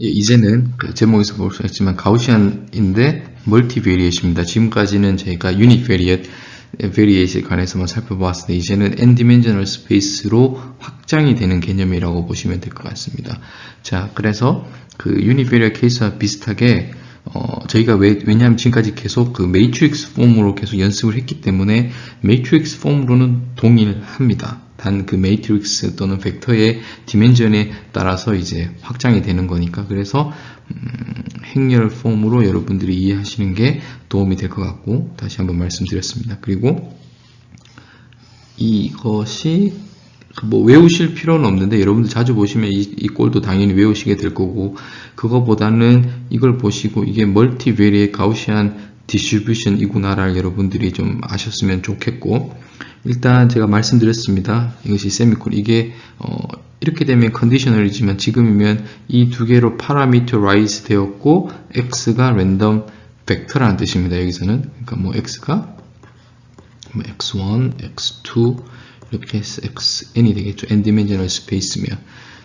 이제는 그 제목에서 볼 수 있지만 가우시안인데 멀티베리에이트입니다. 지금까지는 저희가 유닛 베리에이트에 관해서만 살펴보았는데 이제는 n 디멘셔널 스페이스로 확장이 되는 개념이라고 보시면 될 것 같습니다. 자, 그래서 그 유닛 베리에이트 케이스와 비슷하게 저희가 왜냐하면 지금까지 계속 그 매트릭스 폼으로 계속 연습을 했기 때문에 매트릭스 폼으로는 동일합니다. 단 그 매트릭스 또는 벡터의 디멘전에 따라서 이제 확장이 되는 거니까 그래서 행렬 폼으로 여러분들이 이해하시는 게 도움이 될 것 같고 다시 한번 말씀드렸습니다. 그리고 이것이 뭐 외우실 필요는 없는데 여러분들 자주 보시면 이 꼴도 당연히 외우시게 될 거고 그거보다는 이걸 보시고 이게 멀티베리에이트 가우시안 디스트리뷰션 이구나를 여러분들이 좀 아셨으면 좋겠고 일단 제가 말씀드렸습니다. 이것이 세미콜 이게 이렇게 되면 컨디셔널이지만 지금이면 이 두 개로 파라미터라이즈 되었고 x가 랜덤 벡터라는 뜻입니다. 여기서는 그러니까 뭐 x가 뭐 x1, x2 이렇게 해서 xn이 되겠죠. n 디멘셔널 스페이스면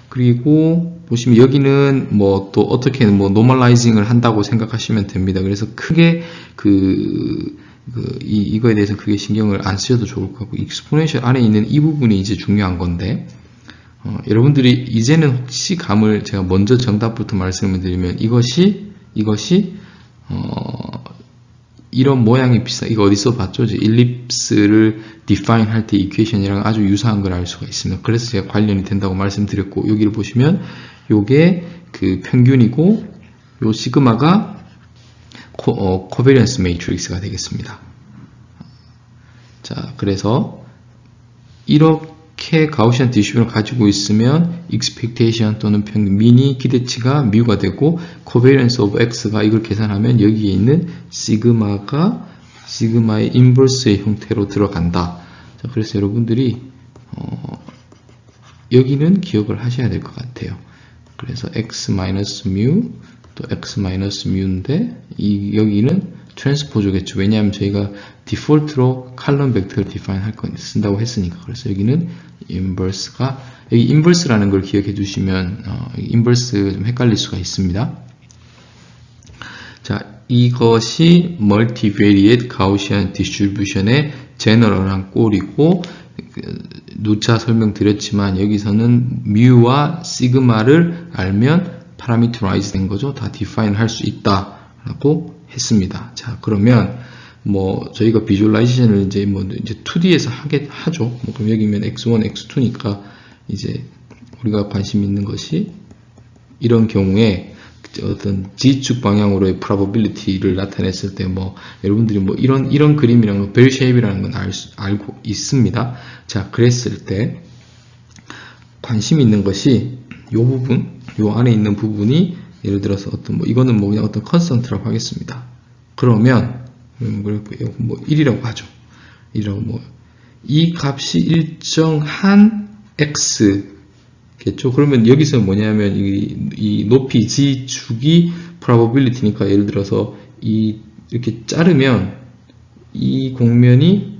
그리고 보시면 여기는 뭐 또 어떻게 뭐 노멀라이징을 한다고 생각하시면 됩니다. 그래서 크게 이거에 대해서 크게 신경을 안 쓰셔도 좋을 것 같고 익스포넨셜 안에 있는 이 부분이 이제 중요한 건데 여러분들이 이제는 혹시 감을 제가 먼저 정답부터 말씀을 드리면 이것이 이런 모양이 이거 어디서 봤죠? 일립스를 define 할 때 이퀘이션이랑 아주 유사한 걸 알 수가 있습니다. 그래서 제가 관련이 된다고 말씀드렸고 여기를 보시면 요게 그 평균이고 요 시그마가 코베리언스 매트릭스가 되겠습니다. 자, 그래서 이렇게 가우시안 디스트리뷰션을 가지고 있으면 expectation 또는 평균 미니 기대치가 뮤가 되고 covariance of x가 이걸 계산하면 여기에 있는 시그마가 시그마의 인버스의 형태로 들어간다. 자, 그래서 여러분들이 여기는 기억을 하셔야 될 것 같아요. 그래서 x-mu 또 x-mu인데 여기는 트랜스포즈겠죠. 왜냐하면 저희가 디폴트로 칼럼 벡터를 디파인 할 거 쓴다고 했으니까. 그래서 여기는 인버스가 여기 인버스라는 걸 기억해 두시면 인버스 좀 헷갈릴 수가 있습니다. 자, 이것이 멀티베리에이트 가우시안 디스트리뷰션의 제너럴한 꼴이고 누차 설명드렸지만 여기서는 뮤와 시그마를 알면 파라미터라이즈 된 거죠. 다 디파인 할 수 있다라고 했습니다. 자, 그러면 뭐 저희가 비주얼라이제이션을 이제 2D에서 하죠. 뭐 그럼 여기면 x1, x2니까 이제 우리가 관심 있는 것이 이런 경우에 어떤 G축 방향으로의 probability를 나타냈을 때 뭐 여러분들이 뭐 이런 그림이랑 벨 쉐입이라는 건 알고 있습니다. 자, 그랬을 때 관심 있는 것이 요 부분, 요 안에 있는 부분이 예를 들어서 어떤 이거는 뭐 그냥 어떤 컨스턴트라고 하겠습니다. 그러면 뭐 1이라고 하죠. 1이라고 뭐 이 값이 일정한 x겠죠. 그러면 여기서 뭐냐면 이 높이 g축이 probability니까 예를 들어서 이렇게 자르면 이 공면에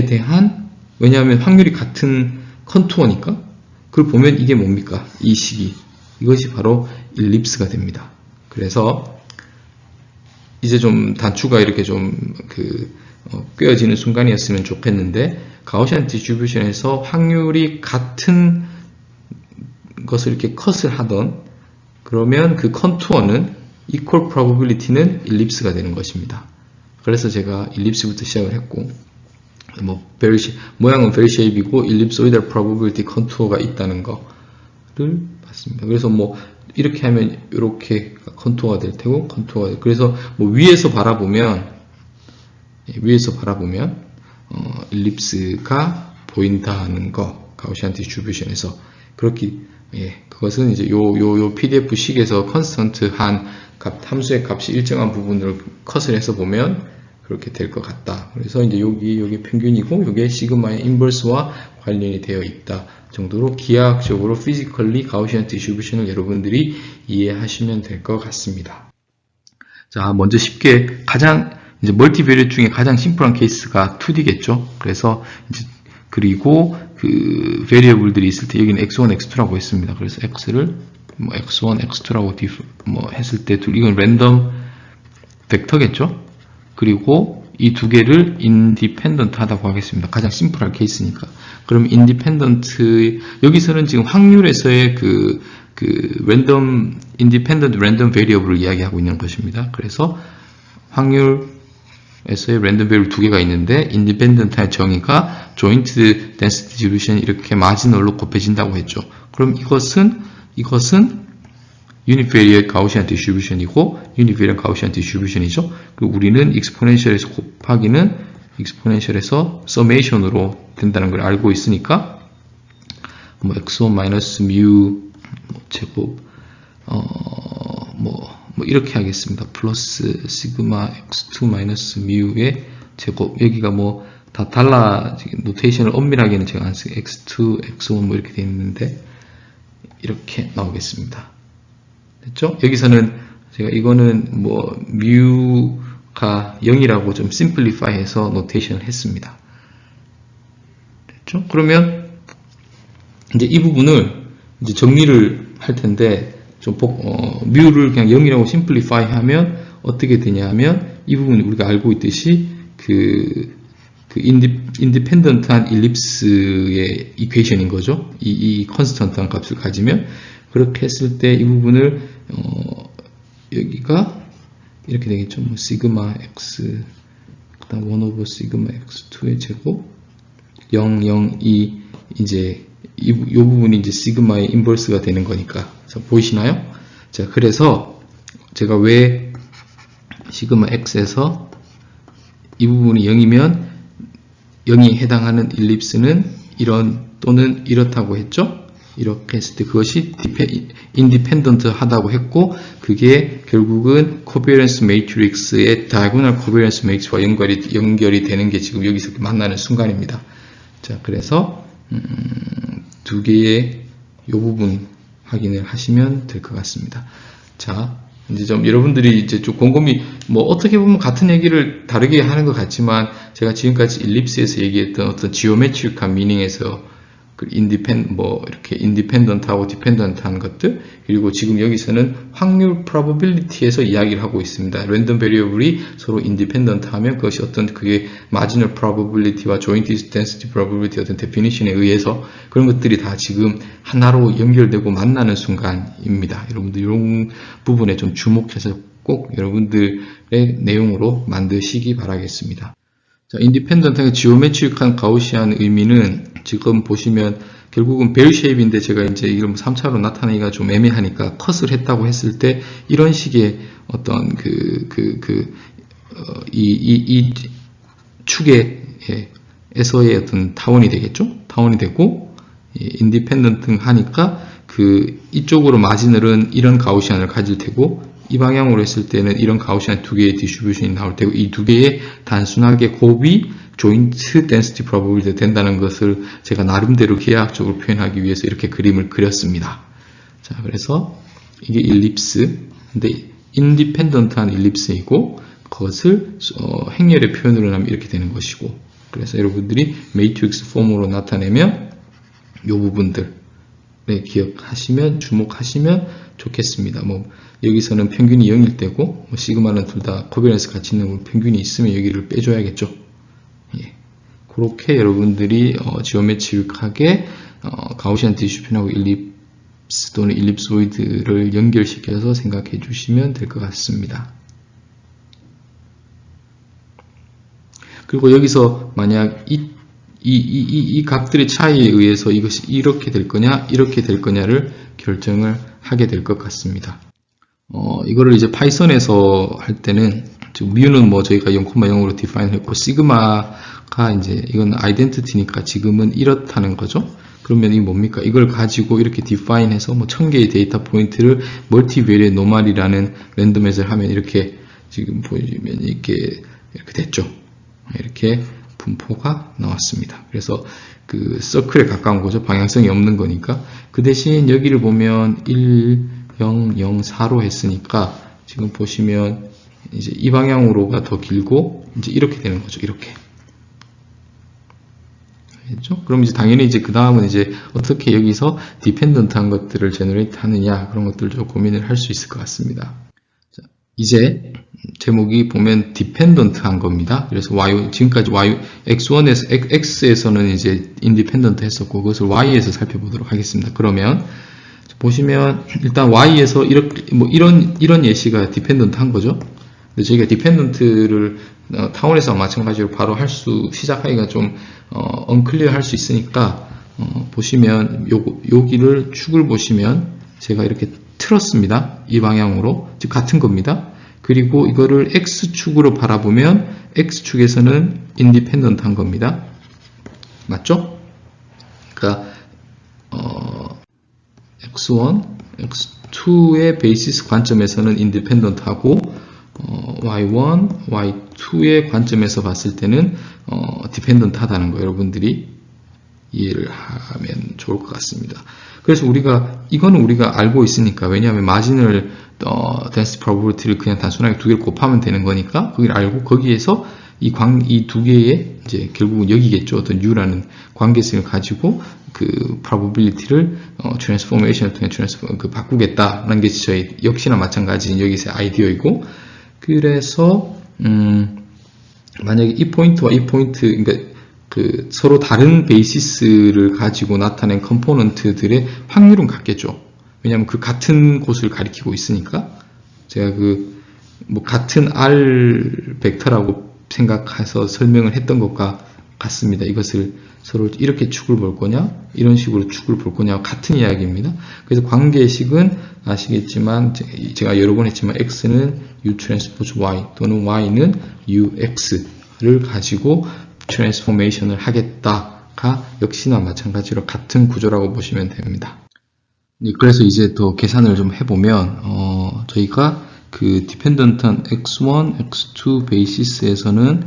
대한 왜냐하면 확률이 같은 컨투어니까 그걸 보면 이게 뭡니까? 이 식이 이것이 바로 일립스가 됩니다. 그래서 이제 좀 단추가 이렇게 좀 꿰어지는 순간이었으면 좋겠는데 가우시안 디스트리뷰션에서 확률이 같은 것을 이렇게 컷을 하던 그러면 그 컨투어는 equal probability는 일립스가 되는 것입니다. 그래서 제가 일립스부터 시작을 했고 모양은 벨 쉐입이고 일립소이달 probability 컨투어가 있다는 거를 봤습니다. 그래서 뭐 이렇게 하면 이렇게 컨투어가 될 테고 그래서 뭐 위에서 바라보면 일립스가 보인다는 거 가우시안 디스트리뷰션에서 그것은 이제 요 PDF 식에서 컨스턴트한 함수의 값이 일정한 부분을 컷을 해서 보면 그렇게 될 것 같다. 그래서 이제 여기 평균이고 요게 시그마의 인버스와 관련이 되어 있다 정도로 기하학적으로 피지컬리 가우시안 디스트리뷰션을 여러분들이 이해하시면 될 것 같습니다. 자, 먼저 쉽게 이제 멀티베리에이트 중에 가장 심플한 케이스가 2D겠죠. 그래서 이제 그리고 그 베리어블들이 있을 때 여기는 x1, x2라고 했습니다. 그래서 x를 뭐 x1, x2라고 뭐 했을 때 이건 랜덤 벡터겠죠? 그리고 이 두 개를 인디펜던트 하다고 하겠습니다. 가장 심플한 케이스니까. 그럼 인디펜던트, 여기서는 지금 확률에서의 그 랜덤, 인디펜던트 랜덤 베리어블을 이야기하고 있는 것입니다. 그래서 확률에서의 랜덤 베리어블 두 개가 있는데, 인디펜던트의 정의가 조인트 덴시티 디스트리뷰션 이렇게 마지널로 곱해진다고 했죠. 그럼 이것은 유니베리엇 가우시안 디스트리뷰션이고 유니베리엇 가우시안 디스트리뷰션이죠. 그리고 우리는 익스포넨셜에서 곱하기는 익스포넨셜에서 서메이션으로 된다는 걸 알고 있으니까 뭐 x1 마이너스 뮤 제곱 뭐 이렇게 하겠습니다. 플러스 시그마 x2 마이너스 뮤의 제곱. 여기가 뭐 다 달라, 노테이션을 엄밀하게는 제가 안 쓰고 x2, x1 뭐 이렇게 되어 있는데 이렇게 나오겠습니다. 됐죠? 여기서는 제가 이거는 뭐 뮤가 0이라고 좀 심플리파이 해서 노테이션을 했습니다. 됐죠? 그러면 이제 이 부분을 이제 정리를 할 텐데 좀 뮤를 그냥 0이라고 심플리파이 하면 어떻게 되냐 하면 이 부분 우리가 알고 있듯이 그 인디펜던트한 일립스의 이퀘이션인 거죠. 이 컨스턴트한 값을 가지면 그렇게 했을 때 이 부분을 여기가 이렇게 되겠죠. 뭐 시그마 x 그다음 1 오버 시그마 x2의 제곱 0, 0, 2 이제 이 부분이 이제 시그마의 인버스가 되는 거니까. 자, 보이시나요? 자, 그래서 제가 왜 시그마 x에서 이 부분이 0이면 0이 해당하는 일립스는 이런 또는 이렇다고 했죠? 이렇게 했을 때 그것이 인디펜던트 하다고 했고 그게 결국은 코비어런스 매트릭스의 다이고널 코비어런스 매트릭스와 연결이 되는 게 지금 여기서 만나는 순간입니다. 자, 그래서 두 개의 이 부분 확인을 하시면 될 것 같습니다. 자, 이제 좀 여러분들이 이제 좀 곰곰이 뭐 어떻게 보면 같은 얘기를 다르게 하는 것 같지만 제가 지금까지 일립스에서 얘기했던 어떤 지오메트릭한 미닝에서 그 이렇게 인디펜던트하고 디펜던트한 것들 그리고 지금 여기서는 확률 프로버빌리티에서 이야기를 하고 있습니다. 랜덤 베리어블이 서로 인디펜던트하면 그것이 어떤 그게 마지널 프로버빌리티와 조인트 덴시티 프로버빌리티 어떤 데피니션에 의해서 그런 것들이 다 지금 하나로 연결되고 만나는 순간입니다. 여러분들 이런 부분에 좀 주목해서 꼭 여러분들의 내용으로 만드시기 바라겠습니다. 자, 인디펜던트하게 지오메트릭한 가우시안 의미는 지금 보시면 결국은 벨 쉐입인데 제가 이제 이걸 3차로 나타내기가 좀 애매하니까 컷을 했다고 했을 때 이런 식의 어떤 이 축에서의 어떤 타원이 되겠죠? 타원이 되고 인디펜던트 하니까 이쪽으로 마지널은 이런 가우시안을 가질 테고 이 방향으로 했을 때는 이런 가우시안 두 개의 디스트리뷰션이 나올 테고 이 두 개의 단순하게 곱이 조인트 덴시티 프로버빌리티가 된다는 것을 제가 나름대로 계약적으로 표현하기 위해서 이렇게 그림을 그렸습니다. 자, 그래서 이게 일립스, 근데 인디펜던트한 일립스이고 그것을 행렬의 표현으로 하면 이렇게 되는 것이고 그래서 여러분들이 매트릭스 폼으로 나타내면 이 부분들 기억하시면 주목하시면 좋겠습니다. 뭐 여기서는 평균이 0일 때고 뭐 시그마는 둘 다 코비어런스 같이 있는 평균이 있으면 여기를 빼줘야겠죠. 예. 그렇게 여러분들이 지오메트릭하게 가우시안 디스트리뷰션하고 일립스 또는 일립소이드를 연결시켜서 생각해 주시면 될 것 같습니다. 그리고 여기서 만약 이 값들의 차이에 의해서 이것이 이렇게 될 거냐, 이렇게 될 거냐를 결정을 하게 될 것 같습니다. 이거를 이제 파이썬에서 할 때는, 뮤는 뭐 저희가 0,0으로 디파인 했고, 시그마가 이제 이건 아이덴티티니까 지금은 이렇다는 거죠. 그러면 이게 뭡니까? 이걸 가지고 이렇게 디파인 해서 뭐 1000개의 데이터 포인트를 멀티베리엇 노멀이라는 랜덤에서 하면 이렇게 지금 보시면 이렇게 됐죠. 이렇게 분포가 나왔습니다. 그래서 그 서클에 가까운 거죠. 방향성이 없는 거니까. 그 대신 여기를 보면 1, 0, 0, 4로 했으니까 지금 보시면 이제 이 방향으로가 더 길고 이제 이렇게 되는 거죠. 이렇게 알겠죠? 그럼 이제 당연히 이제 그 다음은 이제 어떻게 여기서 디펜던트한 것들을 제너레이트 하느냐 그런 것들을 좀 고민을 할 수 있을 것 같습니다. 자, 이제 제목이 보면 디펜던트한 겁니다. 그래서 지금까지 X에서는 이제 인디펜던트 했었고 그것을 Y에서 살펴보도록 하겠습니다. 그러면 보시면 일단 Y에서 이런 예시가 디펜던트 한 거죠. 근데 저희가 디펜던트를 타운에서 마찬가지로 바로 시작하기가 좀 언클리어 할 수 있으니까 보시면 여기를 축을 보시면 제가 이렇게 틀었습니다. 이 방향으로 즉 같은 겁니다. 그리고 이거를 X축으로 바라보면 X축에서는 인디펜던트 한 겁니다. 맞죠? 그러니까 X1, X2의 베이시스 관점에서는 인디펜던트 하고 Y1, Y2의 관점에서 봤을 때는 디펜던트 하다는 거 여러분들이 이해를 하면 좋을 것 같습니다. 그래서 이거는 우리가 알고 있으니까 왜냐하면 마진을 density probability를 그냥 단순하게 두 개를 곱하면 되는 거니까 그걸 알고 거기에서 이 두 개의 이제 결국은 여기겠죠. 어떤 U라는 관계성을 가지고 그 probability를 transformation을 통해 바꾸겠다라는 게 저희 역시나 마찬가지인 여기서의 아이디어이고 그래서 만약에 이 포인트와 이 포인트 그러니까 그 서로 다른 베이시스를 가지고 나타낸 컴포넌트들의 확률은 같겠죠. 왜냐하면 그 같은 곳을 가리키고 있으니까 제가 같은 R 벡터라고 생각해서 설명을 했던 것과 같습니다. 이것을 서로 이렇게 축을 볼 거냐 이런 식으로 축을 볼 거냐 같은 이야기입니다. 그래서 관계식은 아시겠지만 제가 여러 번 했지만 X는 U 트랜스포즈 Y 또는 Y는 UX를 가지고 트랜스포메이션을 하겠다가 역시나 마찬가지로 같은 구조라고 보시면 됩니다. 그래서 이제 더 계산을 좀 해보면 저희가 그 디펜던트한 X1, X2 베이시스에서는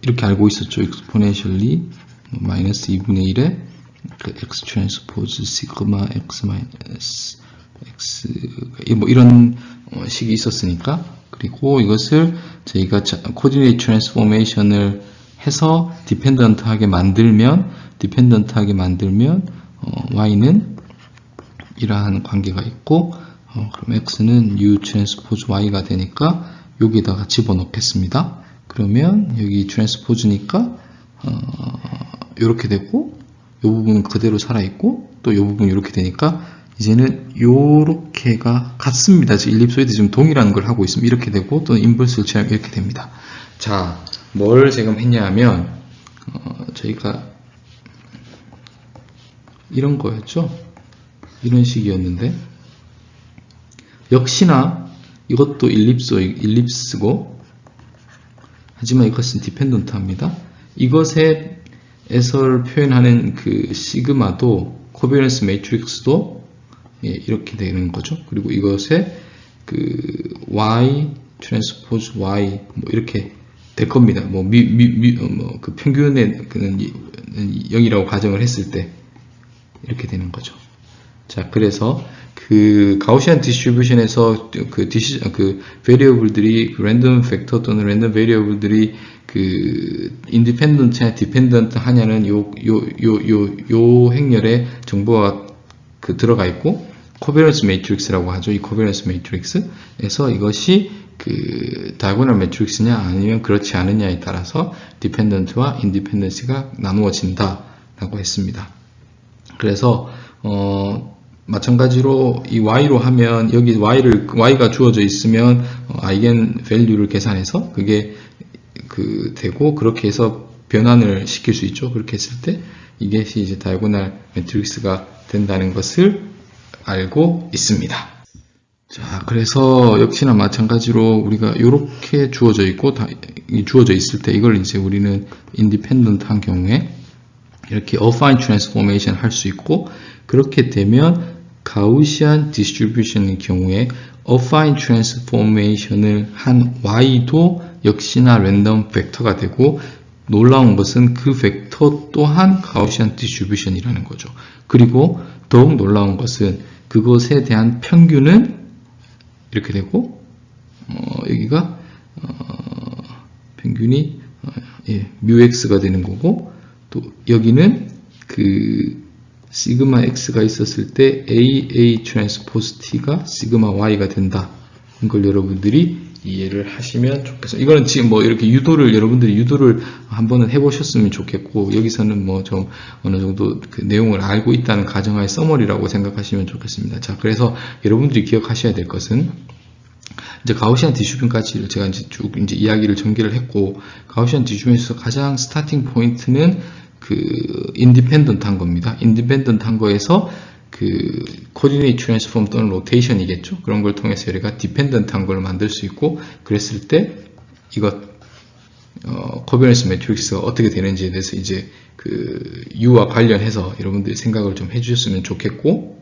이렇게 알고 있었죠. exponentially 마이너스 2분의 1에 그 X 트랜스포즈 시그마 X 마이너스 X 이런 식이 있었으니까 그리고 이것을 저희가 코디네이트 트랜스포메이션을 해서 디펜던트하게 만들면 Y는 이러한 관계가 있고 그럼 X는 U 트랜스포즈 Y가 되니까 여기다가 집어넣겠습니다. 그러면 여기 트랜스포즈니까 이렇게 되고 이 부분은 그대로 살아있고 또 이 부분이 이렇게 되니까 이제는 요렇게가 같습니다. 일립소이드 지금 동일한 걸 하고 있으면 이렇게 되고 또 인버스를 취하면 이렇게 됩니다. 자, 뭘 지금 했냐 하면 저희가 이런 거였죠. 이런 식이었는데 역시나 이것도 일립스고 하지만 이것은 디펜던트 합니다. 이것에서 표현하는 그 시그마도 코비런스 매트릭스도 이렇게 되는 거죠. 그리고 이것의 그 Y 트랜스포즈 Y 이렇게 될 겁니다. 그 평균의 0이라고 가정을 했을 때 이렇게 되는 거죠. 자, 그래서 그 가우시안 디스트리뷰션에서 그 베리어블들이 랜덤 팩터 또는 랜덤 베리어블들이 그 인디펜던트냐 디펜던트 하냐는 요 행렬에 정보가 들어가 있고 코베런스 매트릭스라고 하죠. 이 코베런스 매트릭스에서 이것이 그 다이고널 매트릭스냐 아니면 그렇지 않느냐에 따라서 디펜던트와 인디펜던시가 나누어진다라고 했습니다. 그래서 마찬가지로 이 y로 하면 여기 y가 주어져 있으면 아이겐 밸류를 계산해서 그게 되고 그렇게 해서 변환을 시킬 수 있죠. 그렇게 했을 때 이것이 이제 다이고널 매트릭스가 된다는 것을 알고 있습니다. 자, 그래서 역시나 마찬가지로 우리가 이렇게 주어져 있고 주어져 있을 때 이걸 이제 우리는 인디펜던트한 경우에 이렇게 affine transformation 할 수 있고 그렇게 되면 가우시안 디스트리뷰션의 경우에 affine transformation을 한 y도 역시나 랜덤 벡터가 되고 놀라운 것은 그 벡터 또한 가우시안 디스트리뷰션이라는 거죠. 그리고 더욱 놀라운 것은 그것에 대한 평균은 이렇게 되고 여기가 평균이 뮤x가 되는 거고 또 여기는 그 시그마 x가 있었을 때 AA 트랜스포즈 t가 시그마 y가 된다. 이걸 여러분들이 이해를 하시면 좋겠어요. 이거는 지금 뭐 이렇게 여러분들이 유도를 한번은 해보셨으면 좋겠고, 여기서는 뭐 좀 어느 정도 그 내용을 알고 있다는 가정하에 서머리라고 생각하시면 좋겠습니다. 자, 그래서 여러분들이 기억하셔야 될 것은, 이제 가우시안 디스트리뷰션까지 제가 이제 쭉 이제 이야기를 전개를 했고, 가우시안 디스트리뷰션에서 가장 스타팅 포인트는 그 인디펜던트한 겁니다. 인디펜던트한 거에서 그 코디네이트 트랜스폼 또는 로테이션이겠죠. 그런 걸 통해서 우리가 디펜던트한 걸 만들 수 있고, 그랬을 때 이것 코비넌스 매트릭스가 어떻게 되는지에 대해서 이제 그 U와 관련해서 여러분들이 생각을 좀 해주셨으면 좋겠고,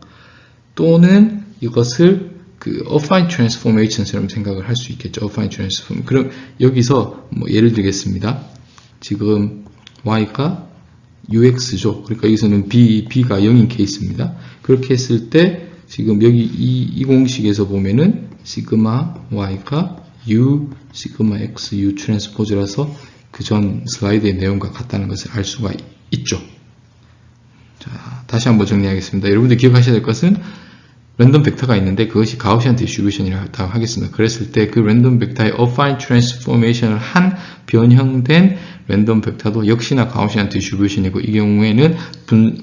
또는 이것을 그 affine transformation처럼 생각을 할 수 있겠죠. affine transform. 그럼 여기서 뭐 예를 들겠습니다. 지금 y가 ux죠. 그러니까 여기서는 b가 0인 케이스입니다. 그렇게 했을 때 지금 여기 이 공식에서 보면은 시그마 y가 u 시그마 x u 트랜스포즈라서 그 전 슬라이드의 내용과 같다는 것을 알 수가 있죠. 자, 다시 한번 정리하겠습니다. 여러분들 기억하셔야 될 것은 랜덤 벡터가 있는데 그것이 가우시안 디스트리뷰션이라고 하겠습니다. 그랬을 때 그 랜덤 벡터의 affine transformation을 한 변형된 랜덤 벡터도 역시나 가우시안 디스트리뷰션이고, 이 경우에는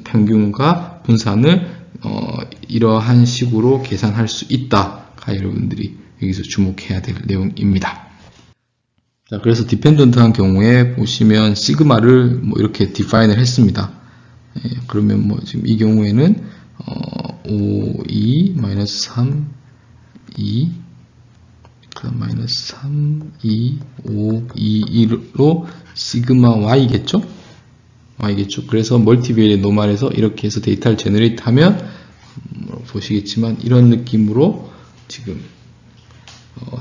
평균과 분산을 이러한 식으로 계산할 수 있다가 여러분들이 여기서 주목해야 될 내용입니다. 자, 그래서 디펜던트한 경우에 보시면 시그마를 뭐 이렇게 디파인을 했습니다. 그러면 뭐 지금 이 경우에는 5, 2, 3, 3, 2, 5, 2, 1로 시그마 y겠죠? y겠죠. 그래서 멀티베리에 노멀에서 이렇게 해서 데이터를 제너레이트 하면 보시겠지만 이런 느낌으로 지금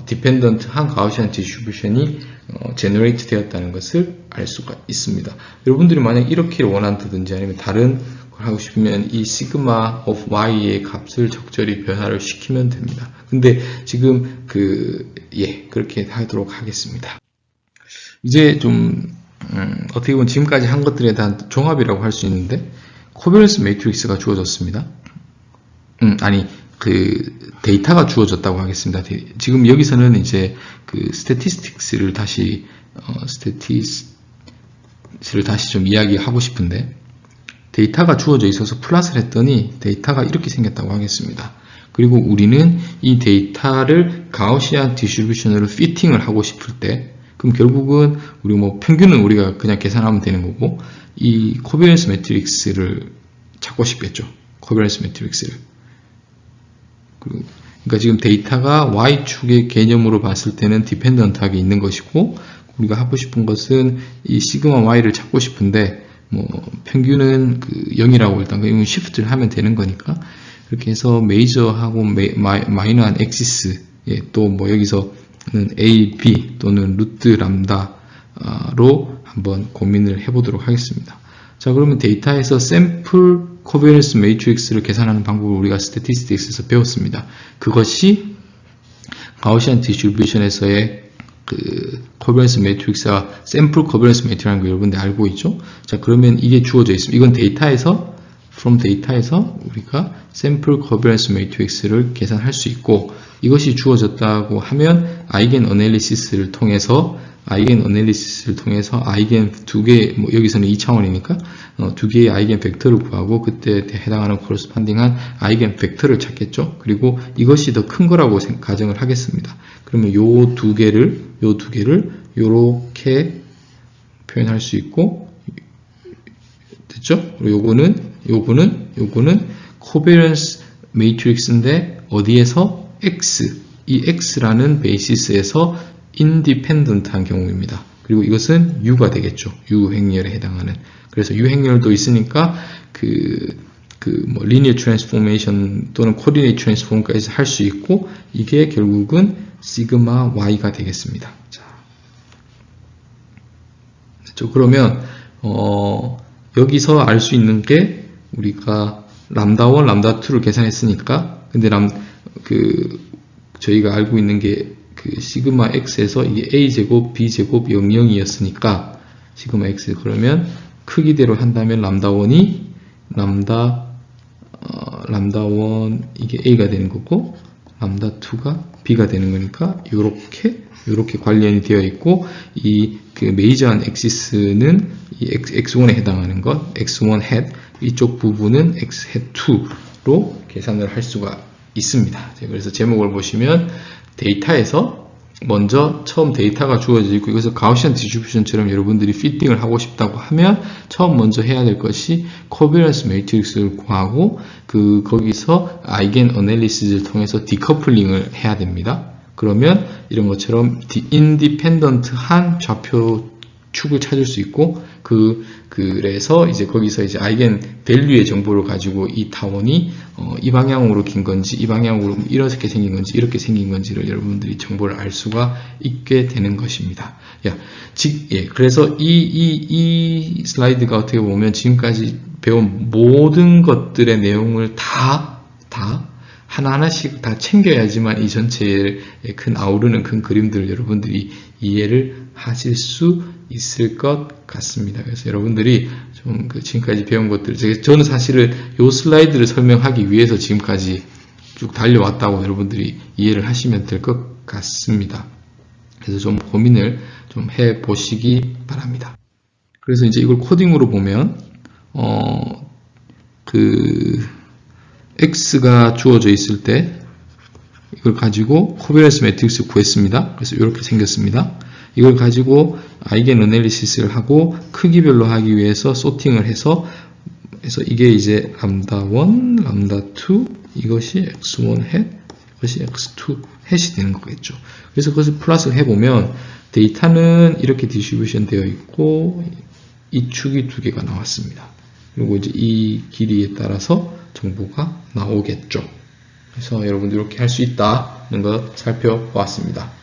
디펜던트한 가우시안 디스트리뷰션이 제너레이트 되었다는 것을 알 수가 있습니다. 여러분들이 만약 이렇게 원한다든지 아니면 다른 걸 하고 싶으면 이 시그마 of y의 값을 적절히 변화를 시키면 됩니다. 근데 지금 그렇게 하도록 하겠습니다. 이제 좀 어떻게 보면 지금까지 한 것들에 대한 종합이라고 할 수 있는데, 코비넌스 매트릭스가 주어졌습니다. 데이터가 주어졌다고 하겠습니다. 지금 여기서는 이제 그 스태티스틱스를 다시 좀 이야기하고 싶은데, 데이터가 주어져 있어서 플랫을 했더니 데이터가 이렇게 생겼다고 하겠습니다. 그리고 우리는 이 데이터를 가우시안 디스트리뷰션으로 피팅을 하고 싶을 때, 그럼 결국은 우리 뭐 평균은 우리가 그냥 계산하면 되는 거고, 이 코비넌스 매트릭스를 찾고 싶겠죠. 코비넌스 매트릭스를. 그러니까 지금 데이터가 Y축의 개념으로 봤을 때는 디펜던트하게 있는 것이고, 우리가 하고 싶은 것은 이 시그마 Y를 찾고 싶은데, 뭐 평균은 0이라고 일단 이건 시프트를 하면 되는 거니까, 그렇게 해서 메이저하고 마이너한 엑시스, 또 뭐 여기서는 A, B 또는 루트 람다로 한번 고민을 해보도록 하겠습니다. 자, 그러면 데이터에서 샘플 코비넌스 매트릭스를 계산하는 방법을 우리가 스태티스틱스에서 배웠습니다. 그것이 가우시안 디스트리뷰션에서의 코비넌스 매트릭스와 샘플 코비넌스 매트릭스라는 거 여러분들 알고 있죠? 자, 그러면 이게 주어져 있습니다. 이건 데이터에서 from 데이터에서 우리가 샘플 코비넌스 매트릭스를 계산할 수 있고, 이것이 주어졌다고 하면 아이겐 어널리시스를 통해서 아이겐 두 개, 뭐 여기서는 2차원이니까 두 개의 아이겐 벡터를 구하고 그때 해당하는 코러스펀딩한 아이겐 벡터를 찾겠죠. 그리고 이것이 더 큰 거라고 가정을 하겠습니다. 그러면 요 두 개를 요렇게 표현할 수 있고, 됐죠? 그리고 요거는 코비넌스 매트릭스인데 어디에서 이 x라는 베이시스에서 인디펜던트한 경우입니다. 그리고 이것은 U가 되겠죠. U 행렬에 해당하는. 그래서 U 행렬도 있으니까 뭐 리니어 트랜스포메이션 또는 코디네이트 트랜스폼까지 할 수 있고, 이게 결국은 시그마 Y가 되겠습니다. 자, 됐죠? 그러면 여기서 알 수 있는 게 우리가 람다1, 람다2를 계산했으니까, 근데 저희가 알고 있는 게 시그마 x에서 이게 a제곱, b제곱, 00이었으니까 시그마 x, 그러면 크기대로 한다면 람다1이 람다1 이게 A가 되는 거고 람다2가 B가 되는 거니까 요렇게 관련이 되어 있고 이 그 메이저한 엑시스는 이 x1에 해당하는 것 x1 head 이쪽 부분은 x head 2로 계산을 할 수가 있습니다. 그래서 제목을 보시면 데이터에서 먼저 처음 데이터가 주어져 있고 이것을 가우시안 디스트리뷰션처럼 여러분들이 피팅을 하고 싶다고 하면 처음 먼저 해야 될 것이 코비런스 매트릭스를 구하고 거기서 아이겐 어널리시스를 통해서 디커플링을 해야 됩니다. 그러면 이런 것처럼 인디펜던트한 좌표 축을 찾을 수 있고 그래서 이제 거기서 이제 아이겐 밸류의 정보를 가지고 이 타원이 이 방향으로 긴 건지 이 방향으로 이렇게 생긴 건지 이렇게 생긴 건지를 여러분들이 정보를 알 수가 있게 되는 것입니다. 그래서 이 슬라이드가 어떻게 보면 지금까지 배운 모든 것들의 내용을 다 하나하나씩 다 챙겨야지만 이 전체의 아우르는 큰 그림들을 여러분들이 이해를 하실 수 있을 것 같습니다. 그래서 여러분들이 좀 지금까지 배운 것들, 저는 사실은 이 슬라이드를 설명하기 위해서 지금까지 쭉 달려왔다고 여러분들이 이해를 하시면 될 것 같습니다. 그래서 좀 고민을 좀 해보시기 바랍니다. 그래서 이제 이걸 코딩으로 보면, X가 주어져 있을 때 이걸 가지고 코비런스 매트릭스 구했습니다. 그래서 이렇게 생겼습니다. 이걸 가지고 아이겐 어널리시스를 하고 크기별로 하기 위해서 소팅을 해서 이게 이제 람다1, 람다2 이것이 x1 head, 이것이 x2 head이 되는 거겠죠. 그래서 그것을 플러스를 해보면 데이터는 이렇게 디스트리뷰션 되어 있고 이 축이 두 개가 나왔습니다. 그리고 이제 이 길이에 따라서 정보가 나오겠죠. 그래서 여러분들 이렇게 할 수 있다는 것 살펴보았습니다.